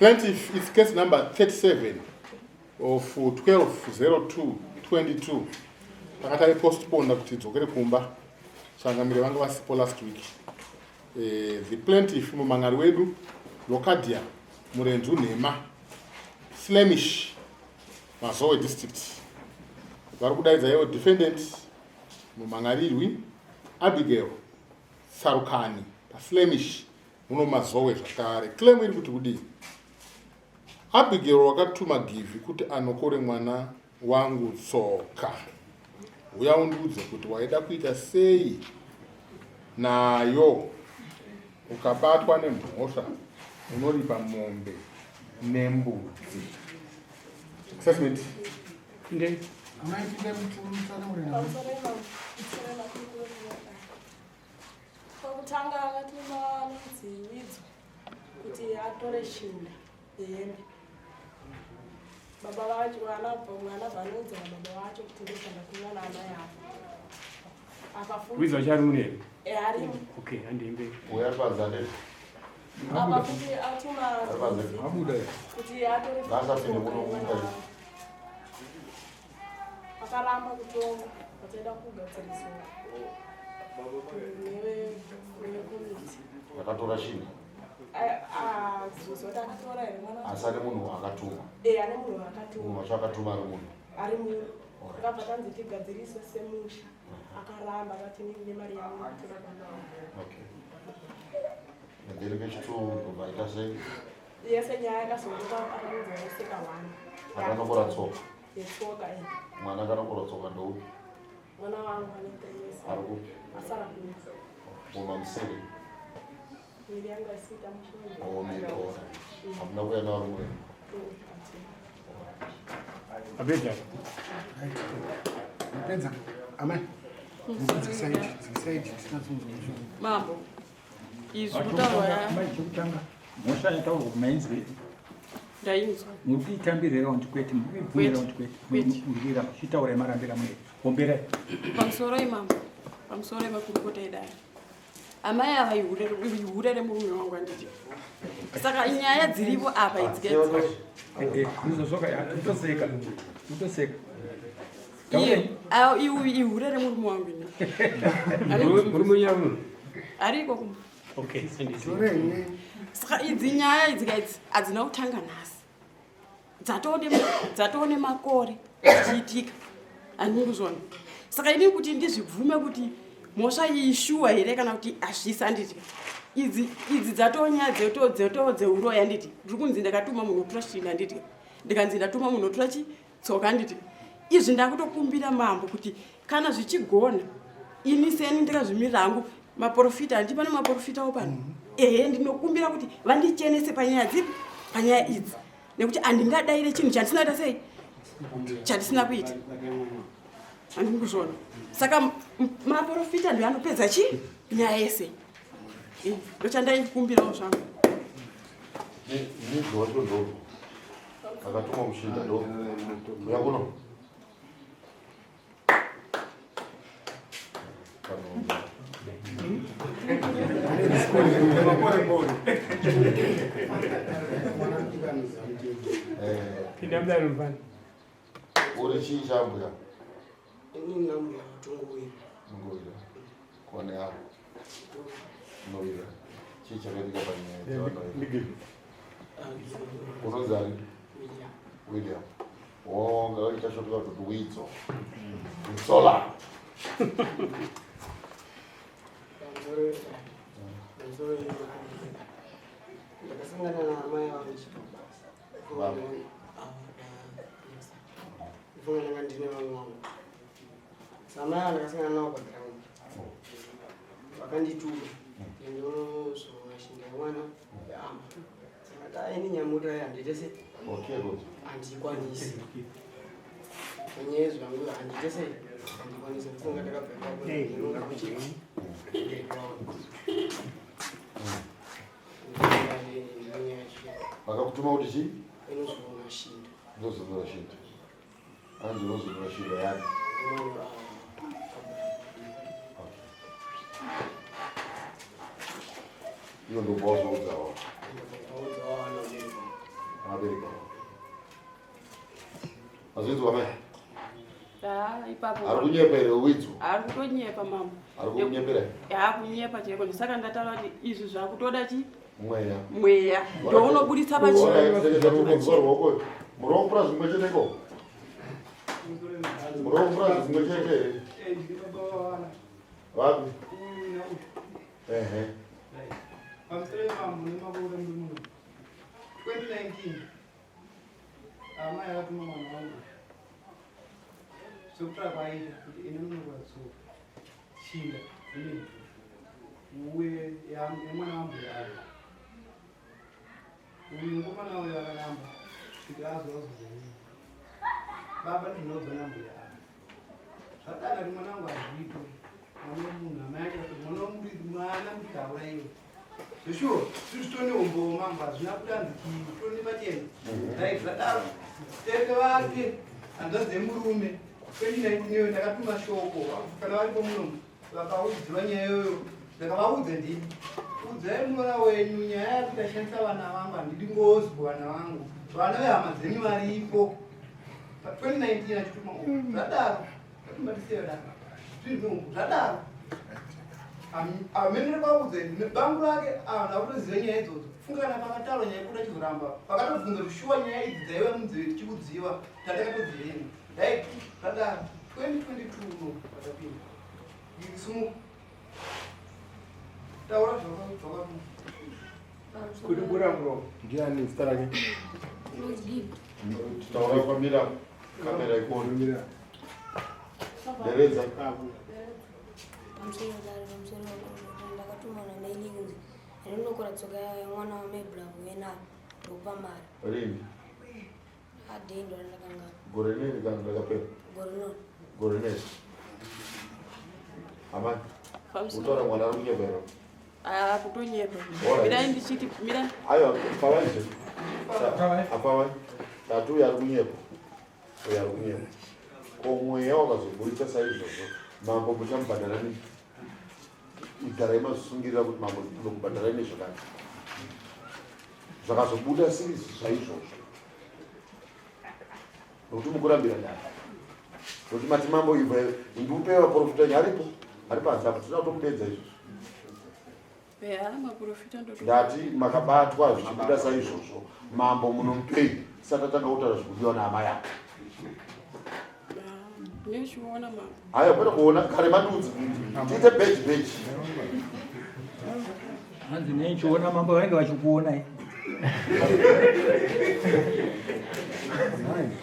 Plaintiff is case number 37 of 12/02/22. Pakatari postponed kuti dzokere kumba. Changamire vangu vasipo last week. The plaintiff mumangari wedu Lokadia Murenzu Nema Slemish Mazoe district. Varikudaidza yewo defendant mumangarirwi Abigail Sarukani paSlemish muno Mazoe zvakare. Claim iri kuti kudii? Abigail wakatuma givi kuti anokore mwana wangu Tsoka. Uya undudze kuti waida kuita sei nayo ukabatwa nemhosva unoripa mombe nembudzi. Assessment. Ndei. Pakutanga akatuma mudzividzo kuti atore shinda yehembe. Baba vacho mwana vanodza baba vacho kuti ndoshanda kumwana amai apo. Akafunga. Wizo chari muneri? Ari. Okay, andimbe. Uya pazane. Apa kuti atuma abuda. Kuti atore. Basa fine muno munga. Akaramba kutonga, ataenda kugadziriswa. Newe community. Akatora shinda. Zvozoda akatora ere mwana? Asari munhu akatuma. Ane munhu akatuma. Munhu wacho akatuma ari munhu. Ari munhu. Akabva tanzi tigadziriswe semusha. Akaramba akati nemari yangu kutora baba. Okay. Ndirike chitu vaita sei? Yese Nyaya yakazongoka akaudza yoseka 1. Akanokora Tsoka. Tsoka ene. Mwana akanokora Tsoka ndoupi? Mwana wangu ane 3 years. Ari kupi? Asara kupi? Mumamuseri. Mwiri yangu asita mushonga. Omitoora. Hamuna kuya nawo rumwe. Abeja. Penza. Amen. Mambo. Izvutaura ya. Chokutanga. Moshanya tauro kumainzwe. Ndainzwa. Mukitambire round kwete, mukubwira round kwete. Mukubwira chitaura marambira mwe. Kombera. Pamusoro imambo. Pamusoro makurukota edai. Amai ava ihurere murume wangu anditi. Saka Nyaya dziripo apa idzikedzwa. Nizosoka utoseka. Utoseka. Ihurere murume wangu ini. Murume yangu. Ariko kuma. Okay, Saka idzi Nyaya idzikaidzi adzina kutanga nhasi. Dzatone makore zvichiitika. Andikuzvona. Saka ini kuti ndizvibvume kuti mhosva ishuwa here kana kuti hazvisi anditi. Idzi dzatonyaya dzeuroya nditi. Ndiri kunzi ndakatuma munhu otora shinda nditi. Ndikanzi ndatuma munhu otora Tsoka nditi. Izvi ndakutokumbira mambo kuti kana zvichigona ini seni ndakazvimirira hangu maprofita handii pane maprofitawo pano. Ndinokumbira kuti vandichenese panyaya dzipi? Panyaya idzi. Nekuti handingadayire chinhu chandisina kuita sei? Chandisina kuita. Handikuzvona. Saka maprofita ndio anopedza chii? Nyaya yese. Ndochandaikumbirawo zvangu. Ndizvo wacho ndo. Akatuma mushinda ndo. Uya kuno. Pinamdaro mfano. Uri chii chambuya? Ini nambuya tunguvira. Nguvira. Kone hapo. Nguvira. Chii chakatika panyaya dzavanoita. Unozani? William. Wonga waitashotoka kuti Widzo. Sola. Ndakasangana naamai vangu Baba. Ndifungana nga ndine vamwe vangu. Samai vangu ndakasangana navo paground. Vakandituma. Ndinozonga shinda mwana yaamba. Saka ini nyamuta handite sei. Okay, good. Handikwanisi. Panyaya zvangu handite sei. Handikwanisi kufunga ndakabva ndinonga kuchika. Vakakutuma kuti chii? Inozonga shinda. Ndozonga shinda. Anzi unozonga shinda yani. Iyo ndo bozo udzawa. Amerika. Azvinzwa mai? Ipapo. Ari kunyepa here uidzo? Ari kutonyepa mama. Ari kunyepera? Kunyepa cheko ndisaka ndataura kuti izvi zvakutoda chi? Mweya. Mweya. Ndounobuditsa pachii. Murompura zvimwe cheteko? Murompura zvimwe chete? Vapi? Ehe. 2019, amai akatuma mwana wangu sokutara kwaita kuti inonokora tsoka chinda uye yemwana wangu yaari uyu ngomwana uyo akaramba kuti azoazozai baba ndinobva nambo yaari zvadana kuti mwana wangu azvito mwana wemunhu amai ake kuti mwana mudikaura iwe zveshuwa titone umboma mba zvina kudanzikii tone matenda right zvadaro teke vake hanzvadzi Yemurume 2019 ndakatuma shoko kana varipo muno vakaudziwa nyaya iyoyo ndakavaudza ndini udzai mwana wenyu nyaya yakuti ashandisa vana vangu handidi ngozwa vana vangu vana vehama dzenyu varipo 2019 achituma zvadaro atumatiseyodaka zvadaro amene vaudze bangu rake ndakutoziva nyaya idzodzo fungana pakataurwa nyaya yekuda chizoramba pakatobvunza kuti shuwa nyaya idzi dzaiva munzeve tichikudziva tandakatodzivenga dai zvadaro 2022 uno patapinda ikisimuka taura zvakatu Kuti burangro ndiani zita rake? Tutaura kwamira kamera ikoni. Deredza. Ndakatuma namaili kunzi inonokora tsoka mwana wamebla wena ndopamara. Rini? Adendo ndakanga. Gore nini kana ndakapera? Gore nini? Amani. Utora mwana ari kunyepera? Kutonyepa. Mira ndichiti mira. Ayo pavanje. Apavanje. Tatu yari kunyepa. Yari kunyepa. Komweya wakazobudisa saizvozvo. Mambo muchamubhadhara nini? Igara imasungirira kuti mambo ndokubhadhara nezvakati. Zvakazobuda sirisi zvaizvozvo. Nokuti mukurambira ndani. Nokuti mati mambo ibva ndiupewa profita aripo. Ari panze apo tinoda kutomudedza izvozvo. Ndati makabatwa zvichibuda saizvozvo. Mambo munomupei. Saka tanga kutaura zvikudiwa naamai ake. Neshuona mama. Hayo kwenda kuona kare madudzi. Tite beji. Hanzi nechiona mambo vanenge vachikuona i.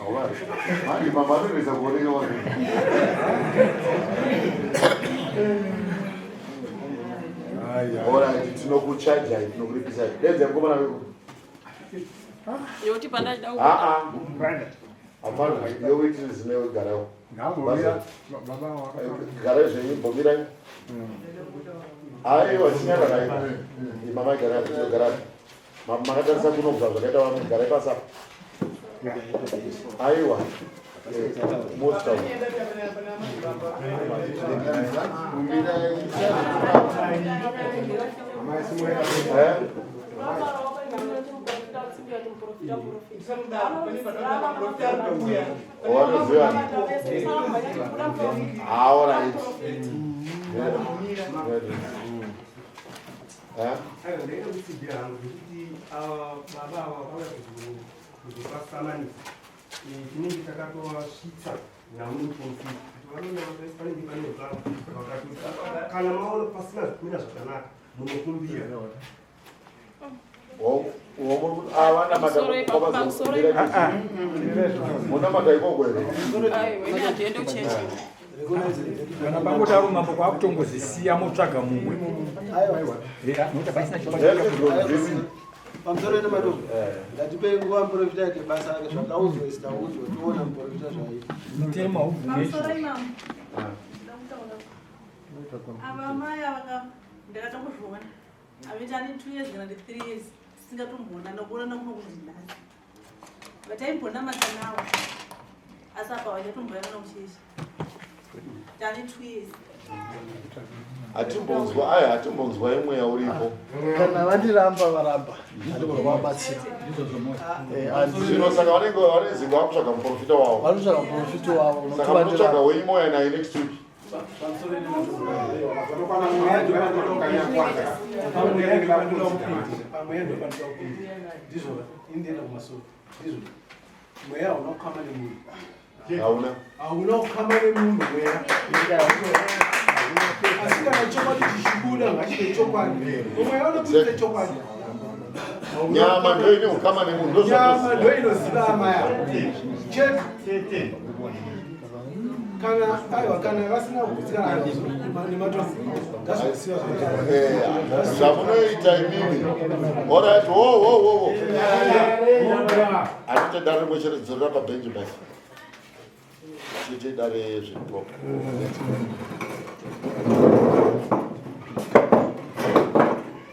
Awari. Mani mama anoweza kuoneka wani. Ora tinokuchaja tinokuripisa. Denze ngoma na wewe. Yoti panda dau. Amaro yo witness ne garao. Ngambomira baba wako. Garao zvenyi bombira. Ai wasinyana naye. Ni mama garao garao. Mama katarisa kunobva zvakaita vanhu garao pasa. Aiwa. Mosta. Ahora chinenge chakatosvitsa namuprofita kana maona pasina kumira zvakanaka munokumbira avana muna mataikoko here kana panguti ari mambo kwakutongozisiya motsvaga mumwe nokuti pasina pamusoro ene madoko ngatipe nguva muprofita yake basa rake zvakaudzwa isitaudzwa toona muprofita zvaiita mutema ava mai ava ndakatongozviona avita ane 2 years kana 3 years tisingatomboona ndakuona nakuno kunzi nhasi vataimbonamata nawo asi apa vachatomboyana nomuchechi Ndani 2 years. Atimbonzwa imweya uripo. Kana vandiramba varamba. Ndinovabatsira. Zvino saka vanenge vanezinga vakutsvaga muprofita wavo. Vanotsvaga muprofita wavo. Saka munotsvaga weimoya naye next week. Mweya unokhama nemunhu. Hauna kukhama nemunhu mweya. Asi kana chokwadi chichibuda ngachive chokwadi. Mweya unobuda chokwadi. nyama ndio ine ukama nemunhu. Nyama ndio inoziva amaya. Chete. Kana vasina kuziva nematofu. Zvamunoita imimi. Alright, wo. Anoita dare rimwe chete dzorora pabhenji basi. Chete dare zvipo.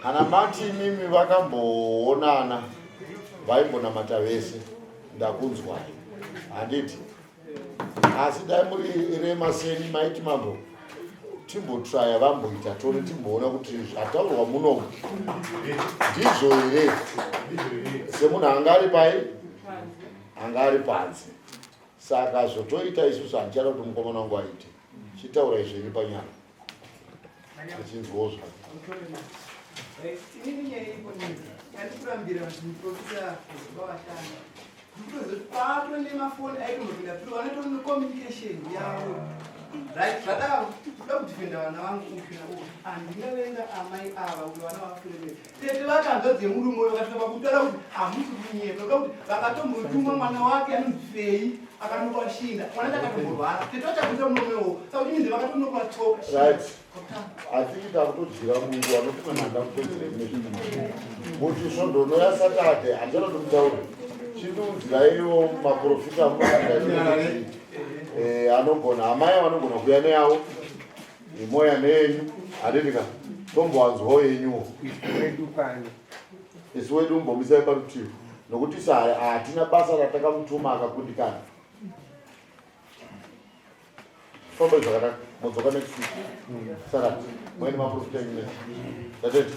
Kana mati imimi vakamboonana vaimbonamata vese ndakunzwai. Handiti. Asi dai muri remaseni maiti mambo timbotraya vamboita tore timboona kuti zvataurwa munomu ndizvo here. Semunhu anga ari pai anga ari panze. Saka zvotoita isusu handichada kuti mukomana wangu aite. Chitaura izvenyu panyama. Tichinzwawo zvako. Tini nyaya ipo nini. Yatikurambira muprofita wavashanda. Pato nemafoni aikunopinda through vanotori necommunication yavo. Right, zvadaro kuda kudifenda vana vangu kusvina handingavenga amai ava kuti vana vafureme. Tete vakanzwa dzemurume uyo vakasvika pakutaura kuti hamusi kunyema. Nokuda kuti vakatombotumwa mwana wake anonzi Fei akanokwashinda. Mwana chakatomborwara. Tete vachagwisa munomewo. Saka kuti minzi vakatonokwa Tsoka. Right. Asi takutodyira munhu anoti mwana ndakupedzere nezvinhu. Kuti svondo noya Saturday handina kumutaura. Chindunziraiwo maprofita anogona amai vanogona kuuya neyavo imoya neyenyu handidika tombowanzwawo yenyuwo isi wedu mumbomisai parutivi nokuti hatina basa ratakamutuma akakundikana. Pfambi zvakanaka modzoka next week Saturday mweni maprofita enyu tateti